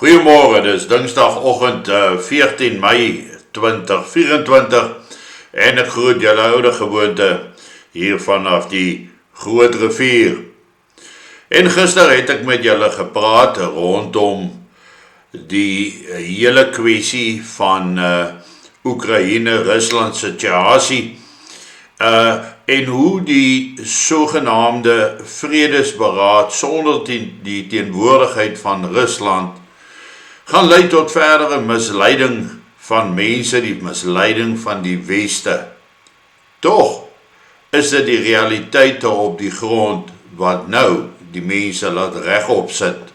Goeiemorgen, dis Dinsdagoggend 14 Mei 2024 en ek groet julle oude gewoonte hier vanaf die Groot Rivier. En gister het ek met julle gepraat rondom die hele kwessie van Oekraïne-Rusland situasie en hoe die sogenaamde vredesberaad sonder die teenwoordigheid van Rusland gaan lei tot verdere misleiding van mense, die misleiding van die Weste. Toch is dit die realiteite op die grond wat nou die mense laat regop sit.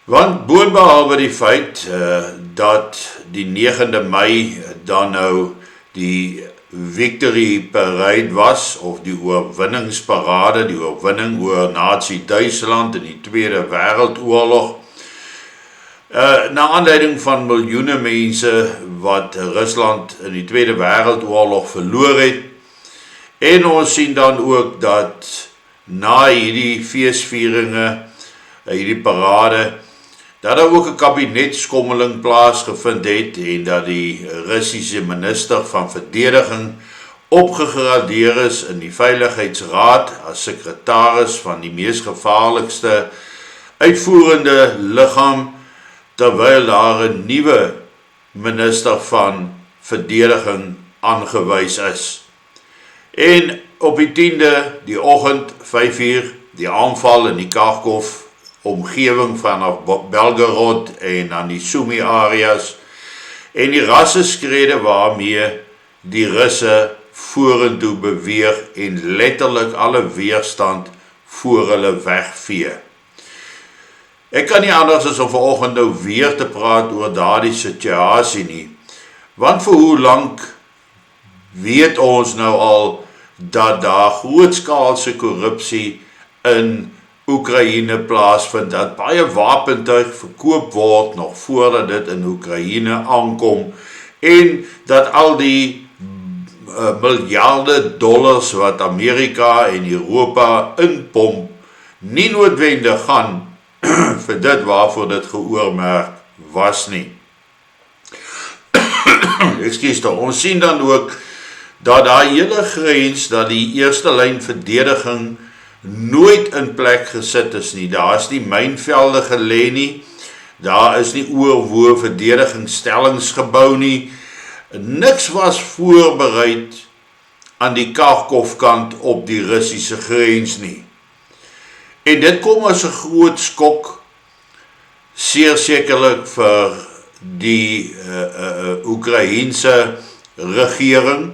Want boonbehalwe die feit dat die 9de Mei dan nou die Victory Parade was, of die oorwinningsparade, die oorwinning oor Nazi-Duitsland in die Tweede Wêreldoorlog, na aanleiding van miljoene mense wat Rusland in die Tweede Wêreldoorlog verloor het, en ons sien dan ook dat na hierdie feesvieringe, hierdie parade, dat daar ook 'n kabinetskommeling plaasgevind het en dat die Russiese minister van verdediging opgegradeer is in die Veiligheidsraad as sekretaris van die mees gevaarlikste uitvoerende liggaam, terwyl daar 'n nuwe minister van verdediging aangewys is. En op die 10de, die oggend, 5 uur, die aanval in die Kharkov omgewing vanaf Belgorod en aan die Sumy areas en die rasseskrede waarmee die Russe vorentoe beweeg en letterlik alle weerstand voor hulle wegvee. Ek kan nie anders as om vanoggend nou weer te praat oor daardie situasie nie, want vir hoe lank weet ons nou al dat daar grootskaalse korrupsie in Oekraïne plaasvind, dat baie wapentuig verkoop word nog voordat dit in Oekraïne aankom, en dat al die miljarde dollars wat Amerika en Europa inpomp, nie noodwendig gaan vir dit waarvoor dit geoormerk was nie. Ekskuus tog, ons sien dan ook dat daai hele grens, dat die eerste lyn verdediging nooit in plek gesit is nie. Daar is nie mynvelde gelê nie, daar is nie oorwoe verdedigingsstellings gebou nie, niks was voorbereid aan die Kharkov kant op die Russiese grens nie. En dit kom as 'n groot skok, zeer sekerlik vir die Oekraïense regering,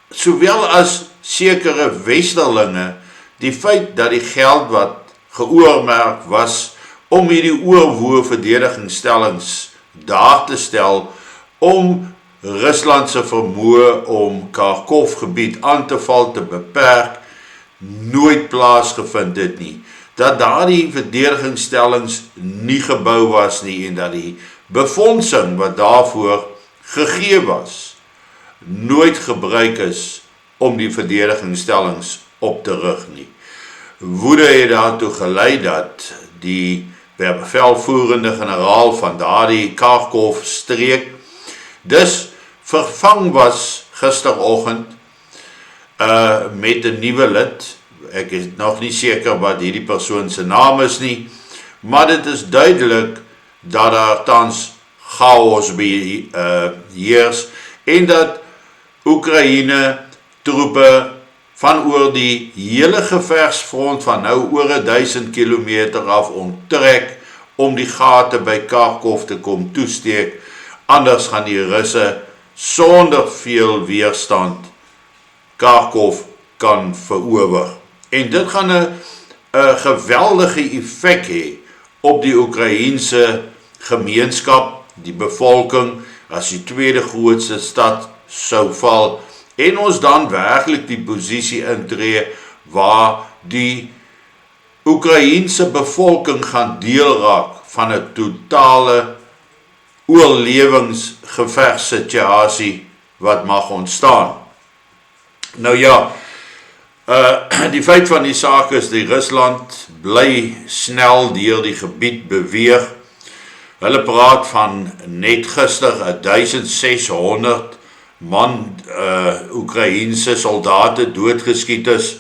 sowel as sekere westerlinge, die feit dat die geld wat geoormerk was om hierdie oorwoe verdedigingsstellings daar te stel, om Rusland se vermoë om Kharkov gebied aan te val te beperk, nooit plaasgevind het nie. Dat daardie verdedigingsstellings nie gebou was nie en dat die befondsing wat daarvoor gegee was, nooit gebruik is om die verdedigingsstellings op te rig nie. Woede het daartoe gelei dat die bevelvoerende generaal van daardie Kharkov streek dus vervang was gisteroggend met 'n nuwe lid. Ek is nog nie seker wat hierdie persoon se naam is nie, maar dit is duidelik dat daar tans chaos heers en dat Oekraïne troepe van oor die hele gevegsfront van nou oor 1000 kilometer af onttrek om die gate by Kharkov te kom toesteek, anders gaan die Russe sonder veel weerstand Kharkov kan verower. En dit gaan 'n geweldige effek hê op die Oekraïense gemeenskap, die bevolking, as die tweede grootste stad sou val, en ons dan werklik die posisie intree waar die Oekraïense bevolking gaan deel raak van 'n totale oorlewingsgevegssituasie wat mag ontstaan. Nou ja, die feit van die saak is, die Rusland bly snel deur die gebied beweeg, Hulle praat van net gister 1600 man Oekraïense soldate doodgeskiet is,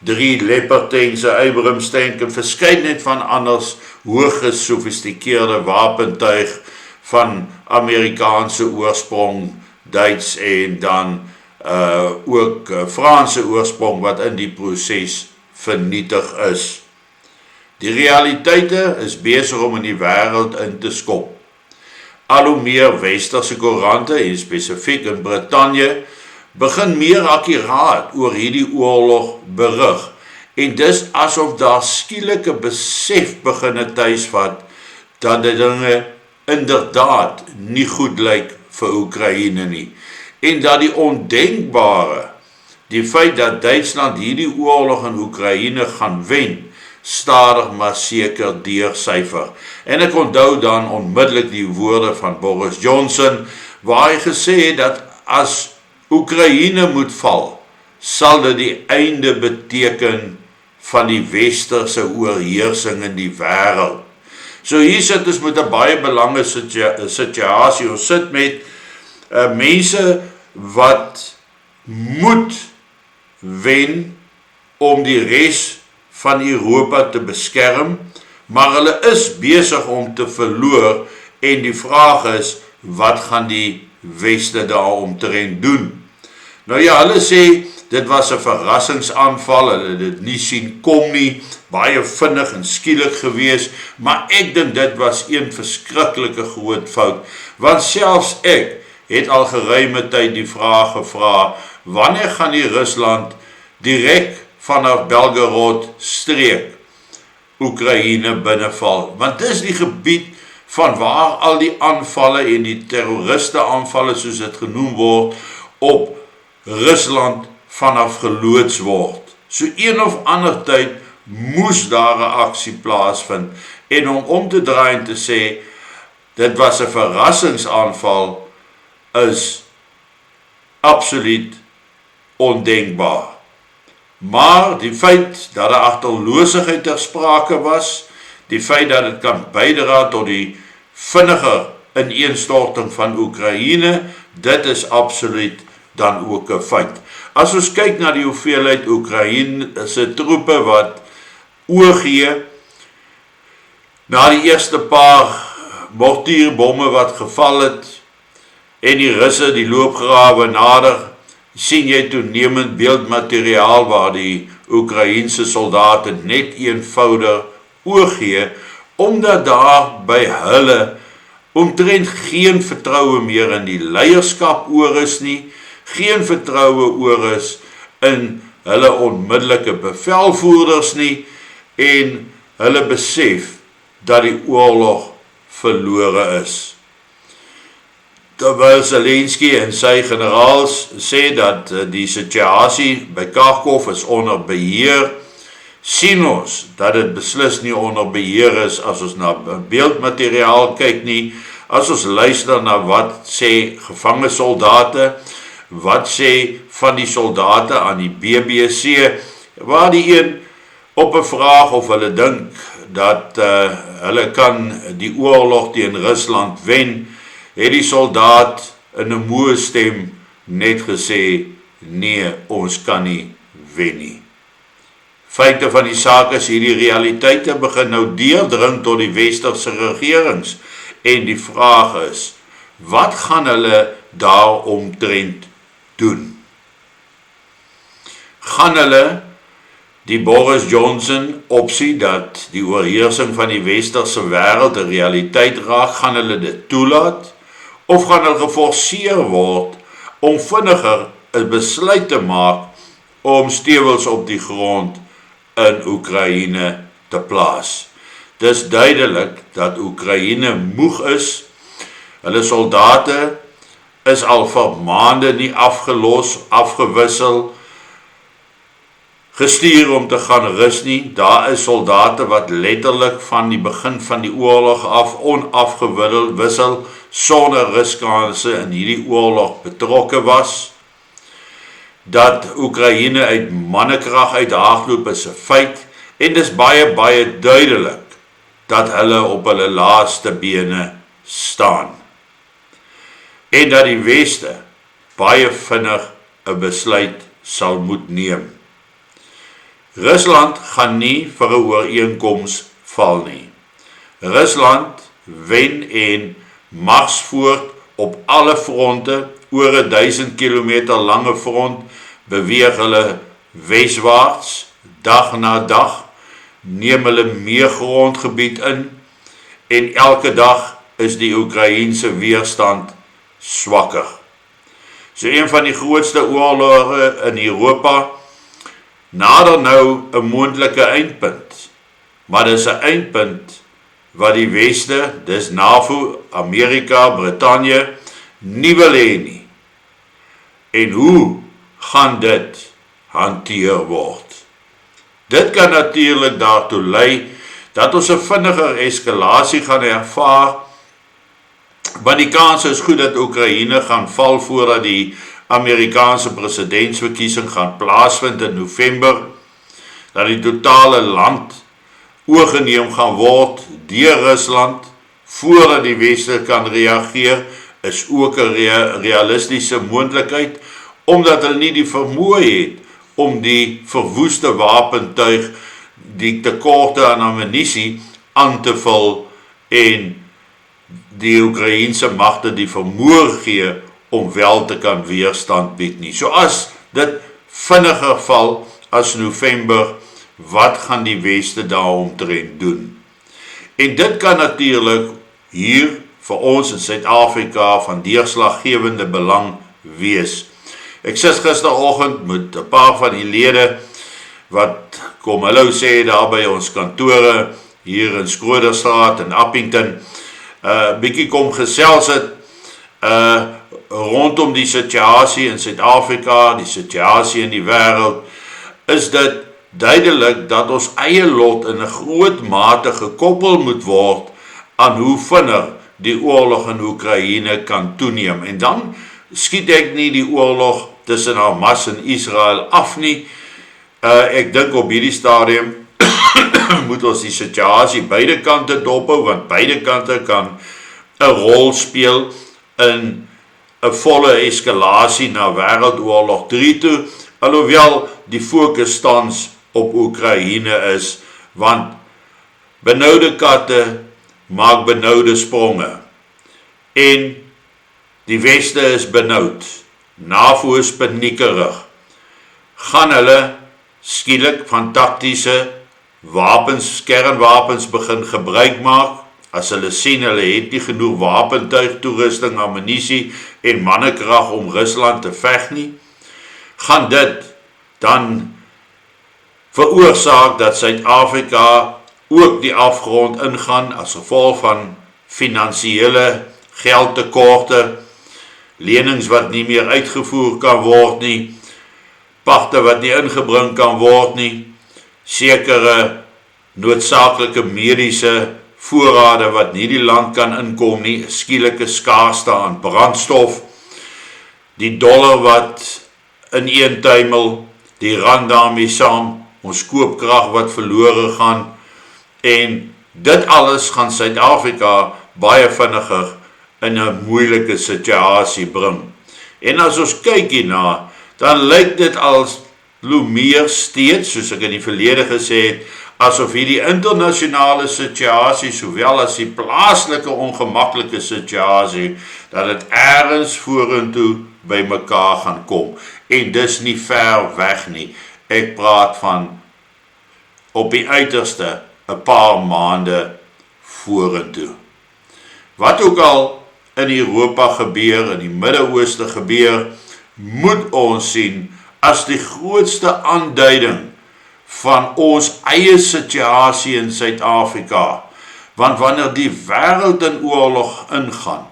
3 Leopard tanks, 'n Abrams tank en verskeidenheid van anders hoog gesofistikeerde wapentuig van Amerikaanse oorsprong, Duits en dan ook Franse oorsprong wat in die proses vernietig is. Die realiteite is besig om in die wêreld in te skop. Al hoe meer westerse koerante, en spesifiek in Brittanje, begin meer akkuraat oor hierdie oorlog berig. En dis asof daar skielike besef beginne tuisvat dat die dinge inderdaad nie goed lyk vir Oekraïne nie. En dat die ondenkbare, die feit dat Duitsland hierdie oorlog in Oekraïne gaan wen, stadig maar seker deursyfer. En ek onthou dan onmiddellik die woorde van Boris Johnson, waar hy gesê het dat as Oekraïne moet val, sal dit die einde beteken van die westerse oorheersing in die wêreld. So hier sit ons met 'n baie belangrike situasie. Ons sit met mense wat moet wen om die res van Europa te beskerm, maar hulle is besig om te verloor en die vraag is, wat gaan die Weste daaromtrent doen? Nou ja, hulle sê, dit was 'n verrassingsaanval, hulle dit nie sien kom nie, baie vinnig en skielik gewees, maar ek dink dit was een verskriklike groot fout, want selfs ek het al geruime tyd die vraag gevra, wanneer gaan die Rusland direk vanaf Belgorod streek Oekraïne binneval? Want dis die gebied van waar al die aanvalle en die terroriste aanvalle, soos dit genoem word, op Rusland vanaf geloods word. So een of ander tyd moes daar 'n aksie plaasvind, en om te draai en te sê, dit was 'n verrassingsaanval, is absoluut ondenkbaar. Maar die feit dat 'n agterloosheid ter sprake was, die feit dat dit kan bydra tot die vinniger ineenstorting van Oekraïne, dit is absoluut dan ook 'n feit. As ons kyk na die hoeveelheid Oekraïne se troepe wat oorgee, na die eerste paar mortierbomme wat geval het, en die Russe die loopgrawe nader, sien jy toenemend beeldmateriaal waar die Oekraïense soldate net eenvoudig oorgee, omdat daar by hulle omtrent geen vertroue meer in die leierskap oor is nie, geen vertroue oor is in hulle onmiddellike bevelvoerders nie, en hulle besef dat die oorlog verlore is. Terwyl Zelensky en sy generaals sê dat die situasie by Kharkov is onder beheer, sien ons dat dit beslis nie onder beheer is as ons na beeldmateriaal kyk nie, as ons luister na wat sê gevange soldate, wat sê van die soldate aan die BBC, waar die een op 'n vraag of hulle dink dat hulle kan die oorlog teen Rusland wen, het die soldaat in 'n moe stem net gesê, nee, ons kan nie wen nie. Feite van die saak is, hierdie realiteite begin nou deurdring tot die westerse regerings, en die vraag is, wat gaan hulle daaromtrent doen? Gaan hulle die Boris Johnson opsie dat die oorheersing van die westerse wêreld 'n realiteit raak, gaan hulle dit toelaat? Of gaan hulle geforseer word om vinniger 'n besluit te maak om stewels op die grond in Oekraïne te plaas? Dis duidelik dat Oekraïne moeg is. Hulle soldate is al vir maande nie afgewissel, gestuur om te gaan rus nie. Daar is soldate wat letterlik van die begin van die oorlog af onafgewissel sonder ruskanse in hierdie oorlog betrokke was. Dat Oekraïne uit mannekrag uit hardloop is 'n feit, en dis baie duidelik dat hulle op hulle laaste bene staan. En dat die Weste baie vinnig 'n besluit sal moet neem. Rusland gaan nie vir 'n ooreenkoms val nie. Rusland wen en mars voort op alle fronte, oor 1000 kilometer lange front, beweeg hulle weswaarts, dag na dag, neem hulle meer grondgebied in, en elke dag is die Oekraïense weerstand swakker. So een van die grootste oorloge in Europa nader nou 'n moontlike eindpunt, maar dis 'n eindpunt wat die Weste, dis NAVO, Amerika, Brittanje, nie wil hê nie. En hoe gaan dit hanteer word? Dit kan natuurlik daartoe lei dat ons 'n vinniger eskalasie gaan ervaar, want die kans is goed dat Oekraïne gaan val voordat die Amerikaanse presidentsverkiesing gaan plaasvind in November, dat die totale land oorgeneem gaan word deur Rusland voordat die Weste kan reageer, is ook 'n realistiese moontlikheid, omdat hulle nie die vermoë het om die verwoeste wapentuig, die tekorte aan ammunisie aan te vul en die Oekraïense magte die vermoë gee om wel te kan weerstand bied nie. So as dit vinniger val as November, wat gaan die Weste daaromtrent doen? En dit kan natuurlik hier vir ons in Suid-Afrika van deurslaggewende belang wees. Ek sit gisteroggend met 'n paar van die lede wat kom hallo sê daar by ons kantore hier in Skroderstraat in Appington, bietjie kom gesels het rondom die situasie in Suid-Afrika, die situasie in die wêreld. Is dit duidelik dat ons eie lot in 'n groot mate gekoppel moet word aan hoe vinnig die oorlog in Oekraïne kan toeneem. En dan skiet ek nie die oorlog tussen Hamas en Israel af nie. Ek dink op hierdie stadium moet ons die situasie beide kante dophou, want beide kante kan 'n rol speel in 'n volle eskalasie na wêreldoorlog 3 toe, alhoewel die fokus tans op Oekraïne is, want benoude katte maak benoude spronge, en die Weste is benoud, NAVO is paniekerig. Gaan hulle skielik van taktiese wapens, kernwapens begin gebruik maak, as hulle sien hulle het nie genoeg wapentuig, toerusting, ammunisie en mannekrag om Rusland te veg nie? Gaan dit dan veroorsaak dat Suid-Afrika ook die afgrond ingaan as gevolg van finansiële geldtekorte, lenings wat nie meer uitgevoer kan word nie, pagte wat nie ingebring kan word nie, sekere noodsaaklike mediese voorrade wat nie die land kan inkom nie, skielike skaarste aan brandstof, die dollar wat ineentuimel, die rand daarmee saam, ons koopkrag wat verlore gaan, en dit alles gaan Suid-Afrika baie vinniger in 'n moeilike situasie bring. En as ons kyk hierna, dan lyk dit als hoe meer steeds, soos ek in die verlede gesê het, asof hierdie internasionale situasie, sowel as die plaaslike ongemaklike situasie, dat dit ergens vorentoe by mekaar gaan kom. En dis nie ver weg nie. Ek praat van op die uiterste 'n paar maande vorentoe. Wat ook al in Europa gebeur, in die Midde-Ooste gebeur, moet ons sien as die grootste aanduiding van ons eie situasie in Suid-Afrika. Want wanneer die wêreld in oorlog ingaan,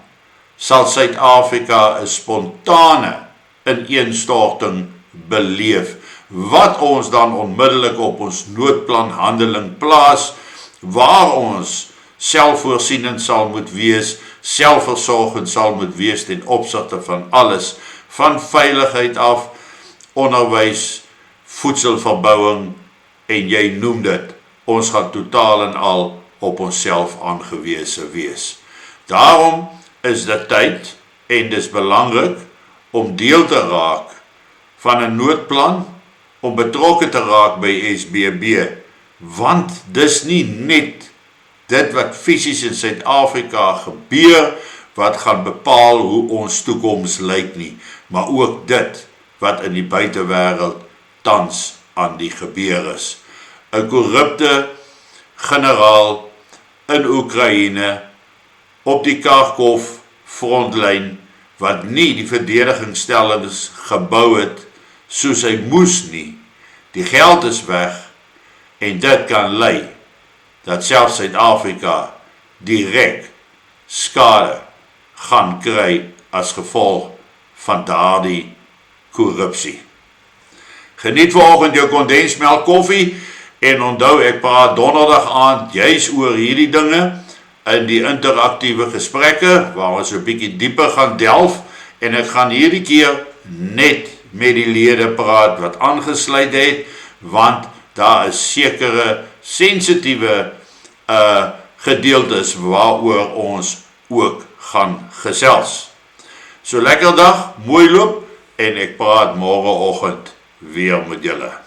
sal Suid-Afrika 'n spontane ineenstorting beleef, wat ons dan onmiddellik op ons noodplanhandeling plaas, waar ons selfvoorsienend sal moet wees, selfversorgend sal moet wees ten opsigte van alles, van veiligheid af, onderwys, voedselverbouing, en jy noem dit, ons gaan totaal en al op onsself aangewese wees. Daarom is dit tyd en dis belangrik om deel te raak van 'n noodplan, om betrokke te raak by SBB, want dis nie net dit wat fisies in Suid-Afrika gebeur, wat gaan bepaal hoe ons toekoms lyk nie, maar ook dit wat in die buitewêreld tans aan die gebeur is. 'n Korrupte generaal in Oekraïne op die Kharkov frontlyn wat nie die verdedigingsstellings gebou het soos hy moes nie. Die geld is weg en dit kan lei dat selfs Suid-Afrika direk skade gaan kry as gevolg van daardie korrupsie. Geniet vanoggend jou kondensmelk koffie en onthou ek praat donderdag aand juis oor hierdie dinge in die interaktiewe gesprekke waar ons 'n bietjie dieper gaan delf en ek gaan hierdie keer net met die lede praat wat aangesluit het, want daar is sekere sensitiewe gedeeltes waaroor ons ook gaan gesels. So lekker dag, mooi loop en ek praat môreoggend weer met julle.